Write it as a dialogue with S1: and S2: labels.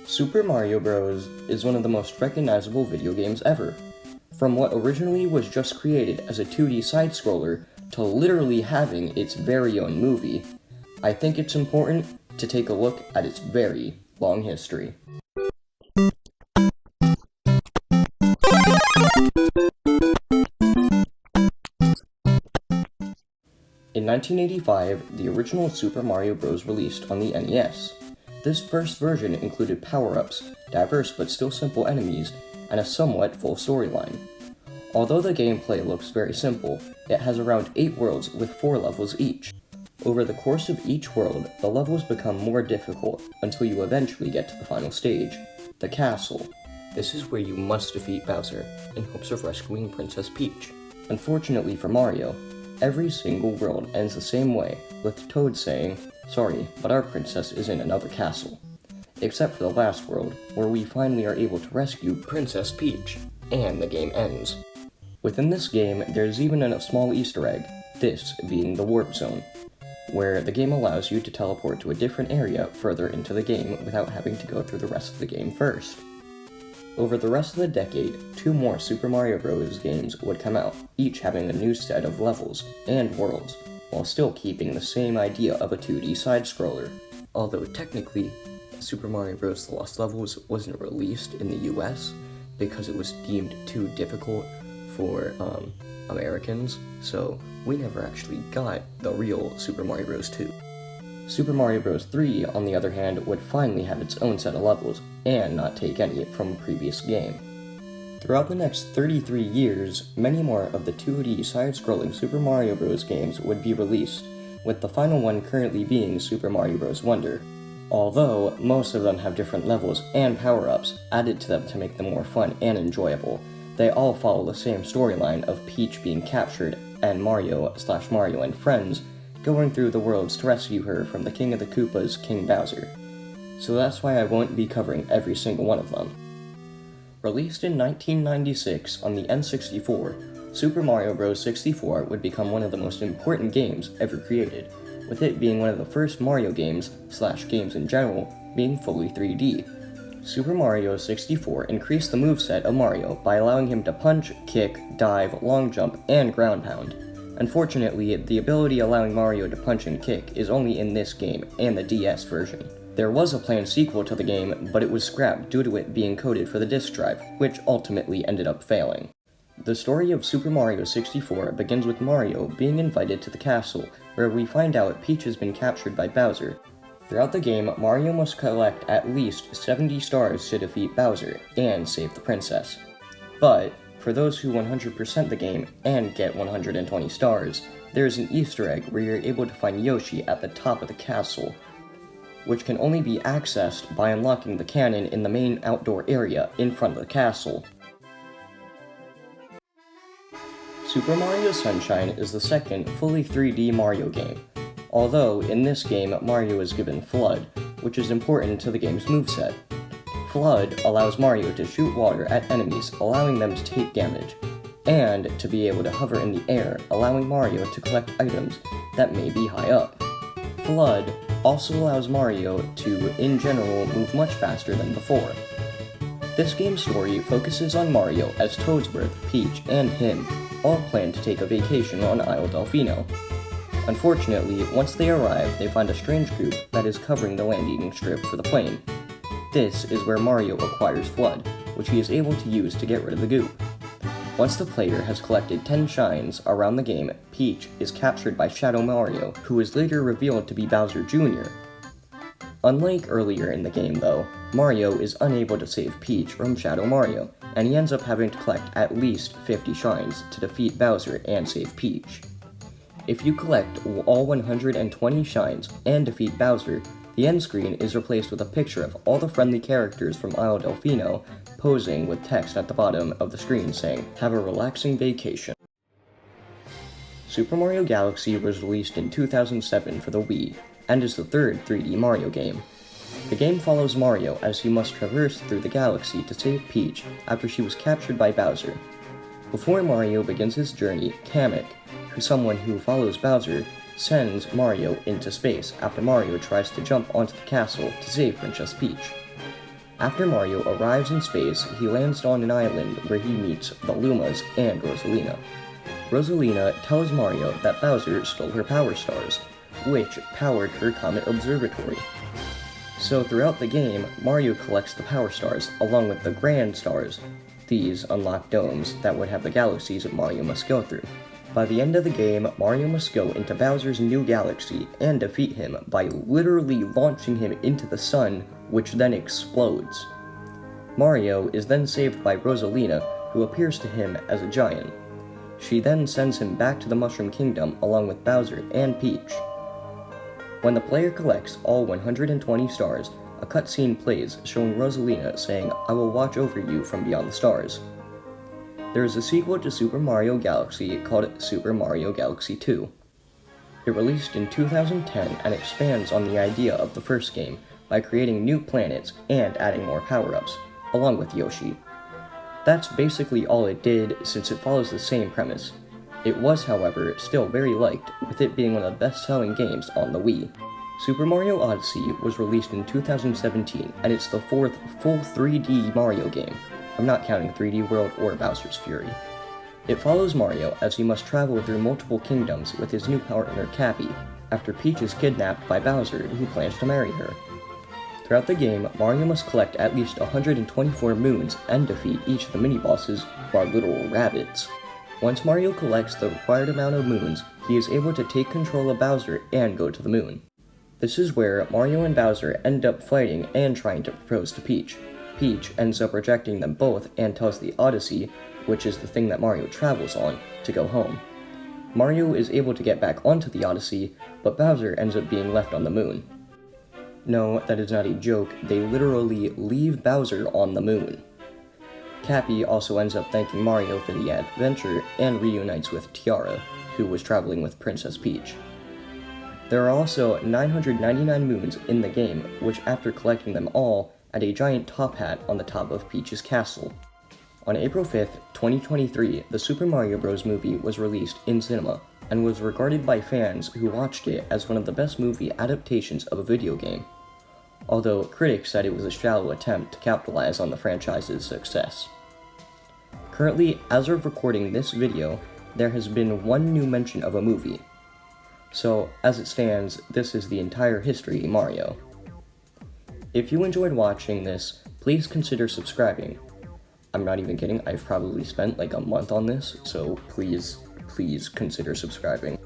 S1: Super Mario Bros. Is one of the most recognizable video games ever. From what originally was just created as a 2D side-scroller to literally having its very own movie, I think it's important to take a look at its very long history. In 1985, the original Super Mario Bros. Released on the NES. This first version included power-ups, diverse but still simple enemies, and a somewhat full storyline. Although the gameplay looks very simple, it has around 8 worlds with 4 levels each. Over the course of each world, the levels become more difficult until you eventually get to the final stage, the castle. This is where you must defeat Bowser in hopes of rescuing Princess Peach. Unfortunately for Mario, every single world ends the same way, with Toad saying, "Sorry, but our princess is in another castle." Except for the last world, where we finally are able to rescue Princess Peach, and the game ends. Within this game, there's even a small Easter egg, this being the Warp Zone, where the game allows you to teleport to a different area further into the game without having to go through the rest of the game first. Over the rest of the decade, 2 more Super Mario Bros. Games would come out, each having a new set of levels and worlds, while still keeping the same idea of a 2D side-scroller. Although technically, Super Mario Bros. The Lost Levels wasn't released in the US because it was deemed too difficult for Americans, so we never actually got the real Super Mario Bros. 2. Super Mario Bros. 3, on the other hand, would finally have its own set of levels, and not take any from a previous game. Throughout the next 33 years, many more of the 2D side-scrolling Super Mario Bros. Games would be released, with the final one currently being Super Mario Bros. Wonder. Although, most of them have different levels and power-ups added to them to make them more fun and enjoyable, they all follow the same storyline of Peach being captured and Mario and friends going through the worlds to rescue her from the King of the Koopas, King Bowser. So that's why I won't be covering every single one of them. Released in 1996 on the N64, Super Mario Bros. 64 would become one of the most important games ever created, with it being one of the first Mario games, / games in general, being fully 3D. Super Mario 64 increased the moveset of Mario by allowing him to punch, kick, dive, long jump, and ground pound. Unfortunately, the ability allowing Mario to punch and kick is only in this game and the DS version. There was a planned sequel to the game, but it was scrapped due to it being coded for the disk drive, which ultimately ended up failing. The story of Super Mario 64 begins with Mario being invited to the castle, where we find out Peach has been captured by Bowser. Throughout the game, Mario must collect at least 70 stars to defeat Bowser and save the princess. But, for those who 100% the game and get 120 stars, there is an Easter egg where you're able to find Yoshi at the top of the castle, which can only be accessed by unlocking the cannon in the main outdoor area in front of the castle. Super Mario Sunshine is the second fully 3D Mario game, although in this game Mario is given Flood, which is important to the game's moveset. Flood allows Mario to shoot water at enemies, allowing them to take damage, and to be able to hover in the air, allowing Mario to collect items that may be high up. Flood also allows Mario to, in general, move much faster than before. This game's story focuses on Mario as Toadsworth, Peach, and him all plan to take a vacation on Isle Delfino. Unfortunately, once they arrive, they find a strange goop that is covering the landing strip for the plane. This is where Mario acquires Flood, which he is able to use to get rid of the goop. Once the player has collected 10 shines around the game, Peach is captured by Shadow Mario, who is later revealed to be Bowser Jr. Unlike earlier in the game though, Mario is unable to save Peach from Shadow Mario, and he ends up having to collect at least 50 shines to defeat Bowser and save Peach. If you collect all 120 shines and defeat Bowser, the end screen is replaced with a picture of all the friendly characters from Isle Delfino posing with text at the bottom of the screen saying, "Have a relaxing vacation." Super Mario Galaxy was released in 2007 for the Wii, and is the third 3D Mario game. The game follows Mario as he must traverse through the galaxy to save Peach after she was captured by Bowser. Before Mario begins his journey, Kamek, someone who follows Bowser, sends Mario into space after Mario tries to jump onto the castle to save Princess Peach. After Mario arrives in space, he lands on an island where he meets the Lumas and Rosalina. Rosalina tells Mario that Bowser stole her Power Stars, which powered her Comet Observatory. So throughout the game, Mario collects the Power Stars along with the Grand Stars. These unlock domes that would have the galaxies that Mario must go through. By the end of the game, Mario must go into Bowser's new galaxy and defeat him by literally launching him into the sun, which then explodes. Mario is then saved by Rosalina, who appears to him as a giant. She then sends him back to the Mushroom Kingdom along with Bowser and Peach. When the player collects all 120 stars, a cutscene plays showing Rosalina saying, "I will watch over you from beyond the stars." There is a sequel to Super Mario Galaxy called Super Mario Galaxy 2. It released in 2010 and expands on the idea of the first game by creating new planets and adding more power-ups, along with Yoshi. That's basically all it did since it follows the same premise. It was, however, still very liked, with it being one of the best-selling games on the Wii. Super Mario Odyssey was released in 2017, and it's the fourth full 3D Mario game. I'm not counting 3D World or Bowser's Fury. It follows Mario as he must travel through multiple kingdoms with his new partner Cappy, after Peach is kidnapped by Bowser, who plans to marry her. Throughout the game, Mario must collect at least 124 moons and defeat each of the mini-bosses, who are literal rabbits. Once Mario collects the required amount of moons, he is able to take control of Bowser and go to the moon. This is where Mario and Bowser end up fighting and trying to propose to Peach. Peach ends up rejecting them both and tells the Odyssey, which is the thing that Mario travels on, to go home. Mario is able to get back onto the Odyssey, but Bowser ends up being left on the moon. No, that is not a joke, they literally leave Bowser on the moon. Cappy also ends up thanking Mario for the adventure and reunites with Tiara, who was traveling with Princess Peach. There are also 999 moons in the game, which after collecting them all, add a giant top hat on the top of Peach's castle. On April 5th, 2023, the Super Mario Bros. Movie was released in cinema, and was regarded by fans who watched it as one of the best movie adaptations of a video game, although critics said it was a shallow attempt to capitalize on the franchise's success. Currently, as of recording this video, there has been one new mention of a movie. So, as it stands, this is the entire history of Mario. If you enjoyed watching this, please consider subscribing. I'm not even kidding, I've probably spent like a month on this, so please consider subscribing.